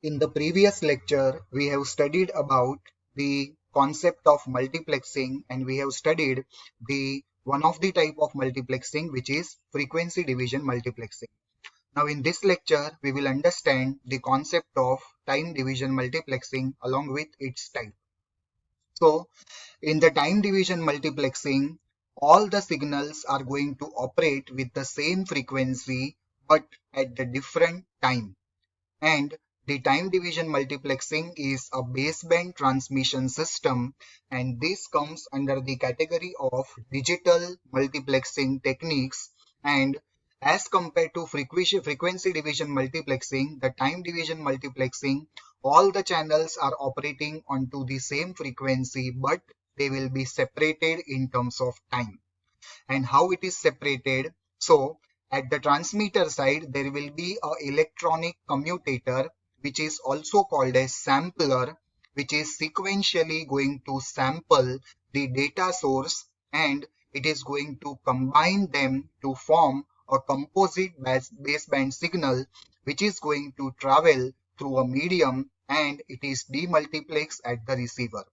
In the previous lecture, we have studied about the concept of multiplexing, and we have studied the one of the type of multiplexing, which is frequency division multiplexing. Now in this lecture, we will understand the concept of time division multiplexing along with its type. So in the time division multiplexing, all the signals are going to operate with the same frequency but at the different time. And the time division multiplexing is a baseband transmission system, and this comes under the category of digital multiplexing techniques. And as compared to frequency division multiplexing, the time division multiplexing, all the channels are operating onto the same frequency, but they will be separated in terms of time. And how it is separated? So at the transmitter side, there will be a electronic commutator, which is also called a sampler, which is sequentially going to sample the data source, and it is going to combine them to form a composite baseband signal, which is going to travel through a medium, and it is demultiplexed at the receiver.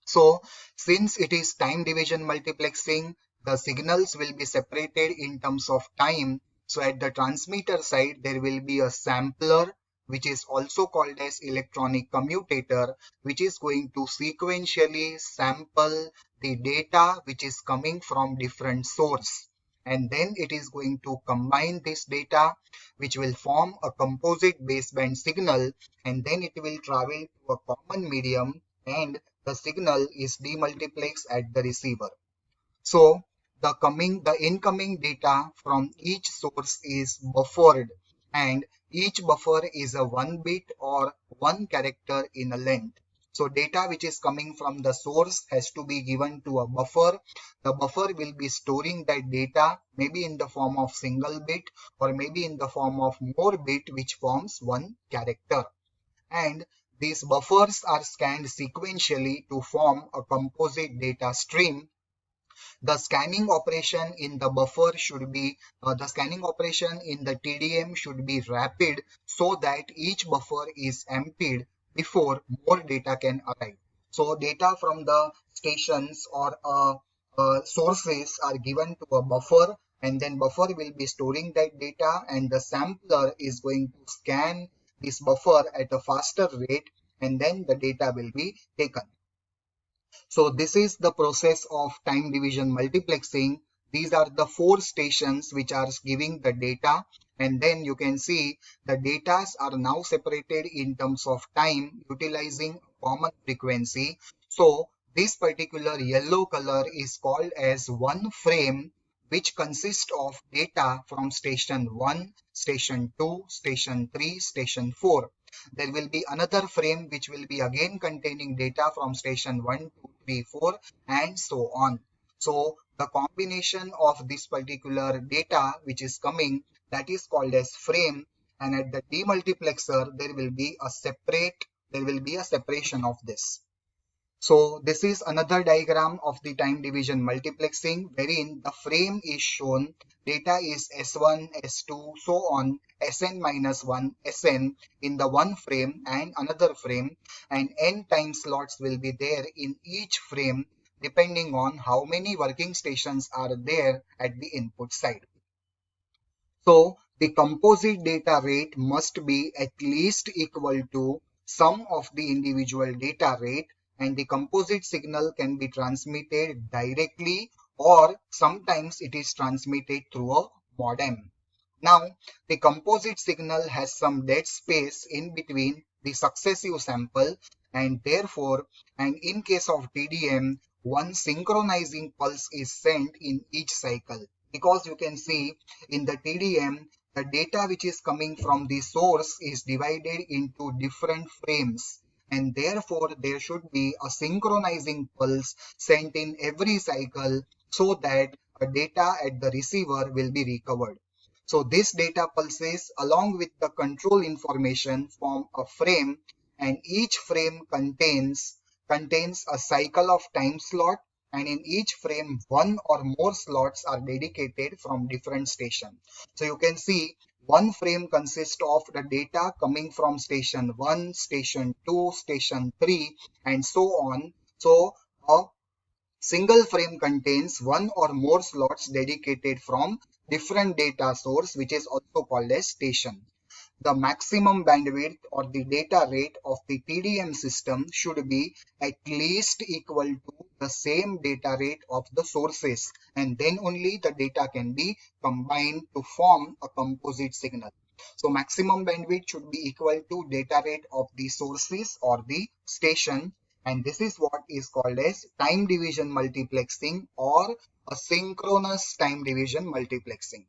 So since it is time division multiplexing, the signals will be separated in terms of time. So at the transmitter side, there will be a sampler, which is also called as electronic commutator, which is going to sequentially sample the data which is coming from different source. And then it is going to combine this data, which will form a composite baseband signal, and then it will travel to a common medium, and the signal is demultiplexed at the receiver. So the incoming data from each source is buffered, and each buffer is a 1 bit or 1 character in a length. So data which is coming from the source has to be given to a buffer. The buffer will be storing that data maybe in the form of single bit or maybe in the form of more bit, which forms 1 character. And these buffers are scanned sequentially to form a composite data stream. The scanning operation in the buffer should be, the scanning operation in the TDM should be rapid so that each buffer is emptied before more data can arrive. So data from the stations or sources are given to a buffer, and then buffer will be storing that data, and the sampler is going to scan this buffer at a faster rate, and then the data will be taken. So this is the process of time division multiplexing. These are the 4 stations which are giving the data, and then you can see the data are now separated in terms of time utilizing common frequency. So this particular yellow color is called as one frame, which consists of data from station 1, station 2, station 3, station 4. There will be another frame which will be again containing data from station 1, 2, 3, 4, and so on. So the combination of this particular data which is coming, that is called as frame, and at the demultiplexer there will be a separation of this. So this is another diagram of the time division multiplexing, wherein the frame is shown, data is S1, S2, so on, Sn minus 1, Sn in the one frame and another frame, and n time slots will be there in each frame depending on how many working stations are there at the input side. So the composite data rate must be at least equal to sum of the individual data rate, and the composite signal can be transmitted directly or sometimes it is transmitted through a modem. Now the composite signal has some dead space in between the successive sample, and therefore, and in case of TDM, one synchronizing pulse is sent in each cycle, because you can see in the TDM, the data which is coming from the source is divided into different frames, and therefore there should be a synchronizing pulse sent in every cycle so that a data at the receiver will be recovered. So this data pulses along with the control information form a frame, and each frame contains a cycle of time slot, and in each frame one or more slots are dedicated from different stations. So you can see one frame consists of the data coming from station 1, station 2, station 3, and so on. So a single frame contains one or more slots dedicated from different data source, which is also called as station. The maximum bandwidth or the data rate of the TDM system should be at least equal to the same data rate of the sources, and then only the data can be combined to form a composite signal. So maximum bandwidth should be equal to data rate of the sources or the station, and this is what is called as time division multiplexing or a synchronous time division multiplexing.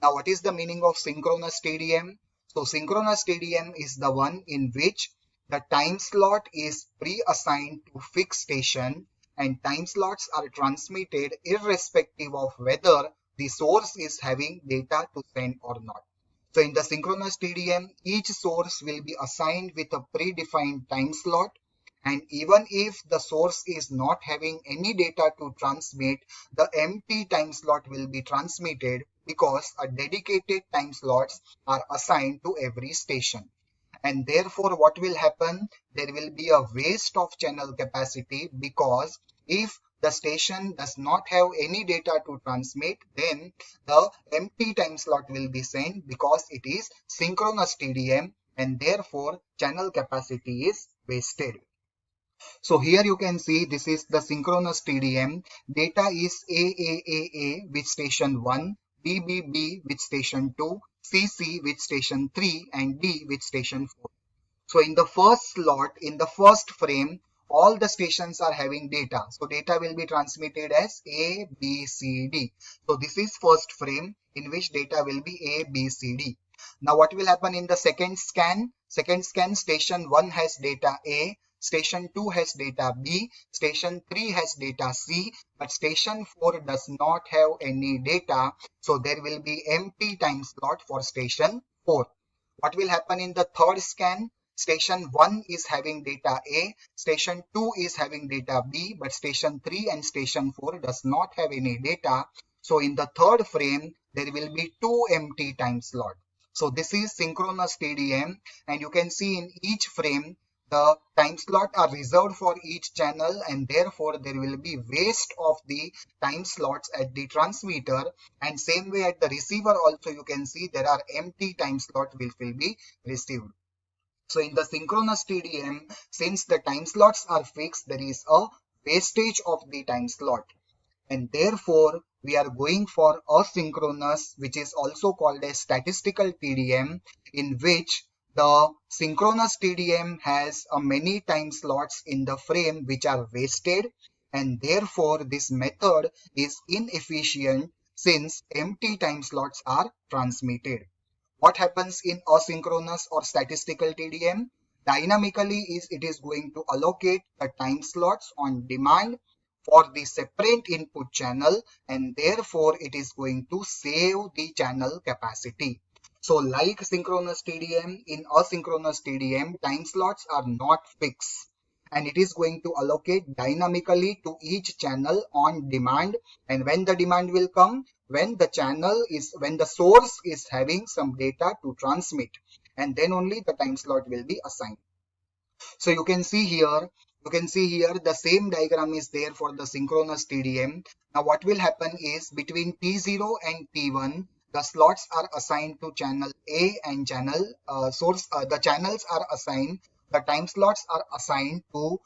Now, what is the meaning of synchronous TDM? So, synchronous TDM is the one in which the time slot is pre-assigned to fixed station and time slots are transmitted irrespective of whether the source is having data to send or not. So, in the synchronous TDM, each source will be assigned with a predefined time slot, and even if the source is not having any data to transmit, the empty time slot will be transmitted because a dedicated time slots are assigned to every station. And therefore what will happen? There will be a waste of channel capacity, because if the station does not have any data to transmit, then the empty time slot will be sent because it is synchronous TDM, and therefore channel capacity is wasted. So here you can see this is the synchronous TDM. Data is AAAA with station 1, BBB with station 2, CC with station 3, and D with station 4. So in the first slot, in the first frame, all the stations are having data. So data will be transmitted as A, B, C, D. So this is first frame in which data will be A, B, C, D. Now what will happen in the second scan? Second scan, station 1 has data A, station 2 has data B, station 3 has data C, but station 4 does not have any data. So there will be empty time slot for station 4. What will happen in the third scan? Station 1 is having data A, station 2 is having data B, but station 3 and station 4 does not have any data. So in the third frame, there will be two empty time slots. So this is synchronous TDM, and you can see in each frame, the time slot are reserved for each channel, and therefore there will be waste of the time slots at the transmitter, and same way at the receiver also you can see there are empty time slots which will be received. So in the synchronous TDM, since the time slots are fixed, there is a wastage of the time slot, and therefore we are going for asynchronous, which is also called as statistical TDM, in which the synchronous TDM has a many time slots in the frame which are wasted, and therefore this method is inefficient since empty time slots are transmitted. What happens in asynchronous or statistical TDM? Dynamically it is going to allocate the time slots on demand for the separate input channel, and therefore it is going to save the channel capacity. So like synchronous TDM, in asynchronous TDM, time slots are not fixed, and it is going to allocate dynamically to each channel on demand. And when the demand will come? When the source is having some data to transmit, and then only the time slot will be assigned. So you can see here the same diagram is there for the synchronous TDM. Now what will happen is between T0 and T1, the slots are assigned to channel A and channel source. The channels are assigned. The time slots are assigned to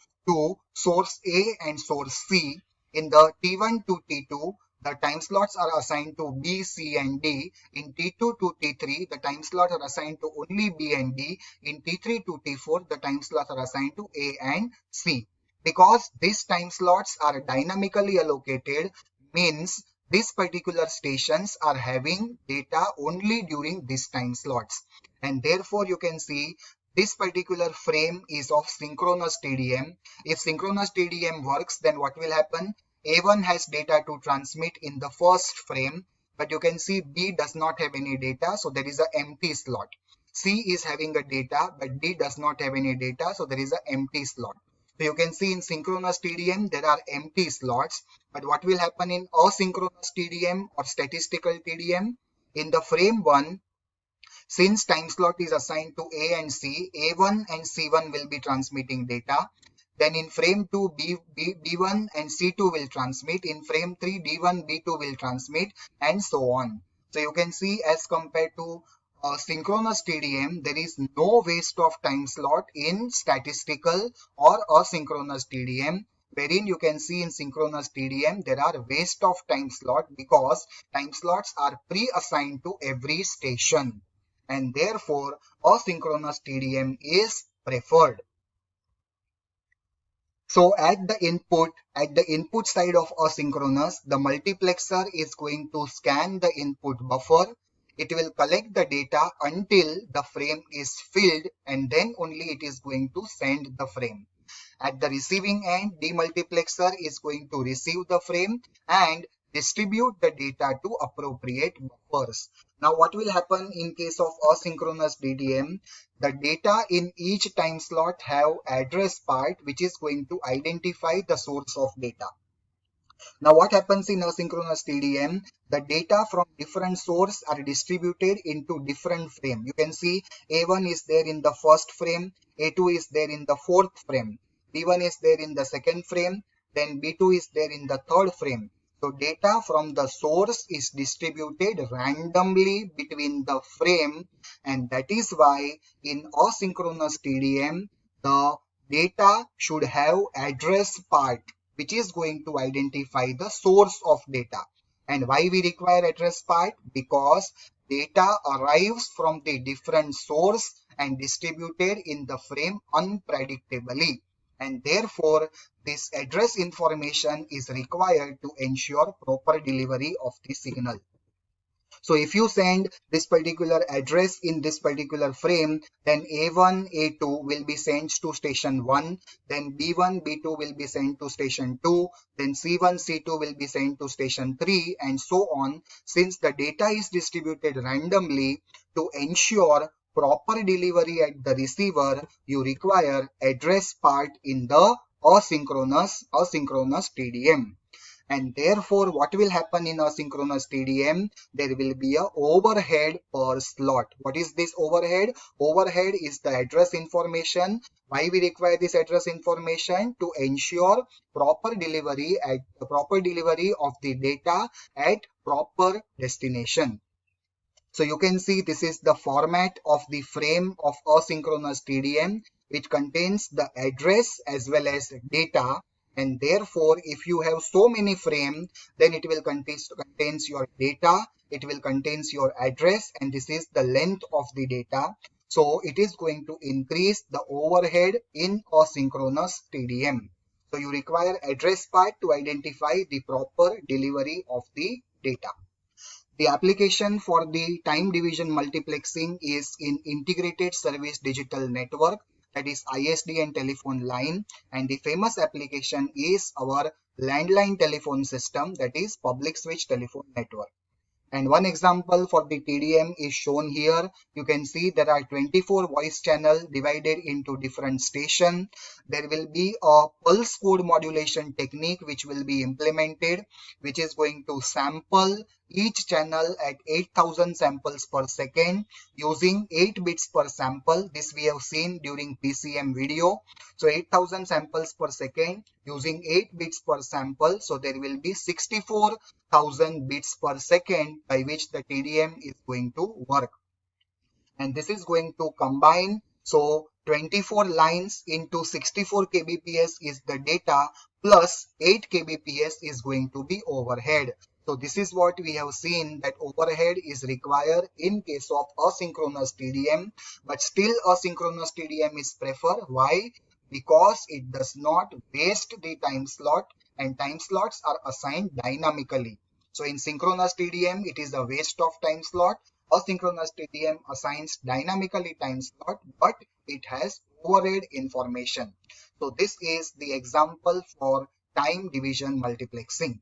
source A and source C. In the T1 to T2, the time slots are assigned to B, C, and D. In T2 to T3, the time slots are assigned to only B and D. In T3 to T4, the time slots are assigned to A and C. Because these time slots are dynamically allocated, means these particular stations are having data only during these time slots. And therefore, you can see this particular frame is of synchronous TDM. If synchronous TDM works, then what will happen? A1 has data to transmit in the first frame, but you can see B does not have any data, so there is an empty slot. C is having a data, but D does not have any data, so there is an empty slot. So you can see in synchronous TDM, there are empty slots, but what will happen in asynchronous TDM or statistical TDM? In the frame 1, Since time slot is assigned to A and C, A1 and C1 will be transmitting data. Then in frame 2, B1 and C2 will transmit. In frame 3, D1, B2 will transmit, and so on. So you can see, as compared to synchronous TDM, there is no waste of time slot in statistical or asynchronous TDM, wherein you can see in synchronous TDM there are waste of time slot because time slots are pre-assigned to every station, and therefore asynchronous TDM is preferred. So at the input side of asynchronous, the multiplexer is going to scan the input buffer. It will collect the data until the frame is filled, and then only it is going to send the frame. At the receiving end, demultiplexer is going to receive the frame and distribute the data to appropriate buffers. Now, what will happen in case of asynchronous TDM? The data in each time slot have address part which is going to identify the source of data. Now, what happens in asynchronous TDM? The data from different source are distributed into different frame. You can see A1 is there in the first frame, A2 is there in the fourth frame, B1 is there in the second frame, then B2 is there in the third frame. So data from the source is distributed randomly between the frame, and that is why in asynchronous TDM, the data should have address part which is going to identify the source of data. And why we require address part? Because data arrives from the different source and distributed in the frame unpredictably. And therefore, this address information is required to ensure proper delivery of the signal. So if you send this particular address in this particular frame, then A1, A2 will be sent to station 1, then B1, B2 will be sent to station 2, then C1, C2 will be sent to station 3, and so on. Since the data is distributed randomly, to ensure proper delivery at the receiver, you require address part in the asynchronous TDM. And therefore, what will happen in asynchronous TDM? There will be a overhead per slot. What is this overhead? Overhead is the address information. Why we require this address information? To ensure proper delivery of the data at proper destination. So you can see this is the format of the frame of asynchronous TDM, which contains the address as well as data. And therefore, if you have so many frames, then it will contains your data, it will contains your address, and this is the length of the data. So it is going to increase the overhead in asynchronous TDM. So you require address part to identify the proper delivery of the data. The application for the time division multiplexing is in integrated service digital network, that is ISD and telephone line, and the famous application is our landline telephone system, that is public switch telephone network. And one example for the TDM is shown here. You can see there are 24 voice channels divided into different stations. There will be a pulse code modulation technique which will be implemented, which is going to sample each channel at 8,000 samples per second using 8 bits per sample. This we have seen during PCM video. So 8,000 samples per second using 8 bits per sample. So there will be 64,000 bits per second by which the TDM is going to work. And this is going to combine. So 24 lines into 64 kbps is the data, plus 8 kbps is going to be overhead. So this is what we have seen, that overhead is required in case of asynchronous TDM, but still asynchronous TDM is preferred. Why? Because it does not waste the time slot, and time slots are assigned dynamically. So in synchronous TDM, it is a waste of time slot. Asynchronous TDM assigns dynamically time slot, but it has overhead information. So this is the example for time division multiplexing.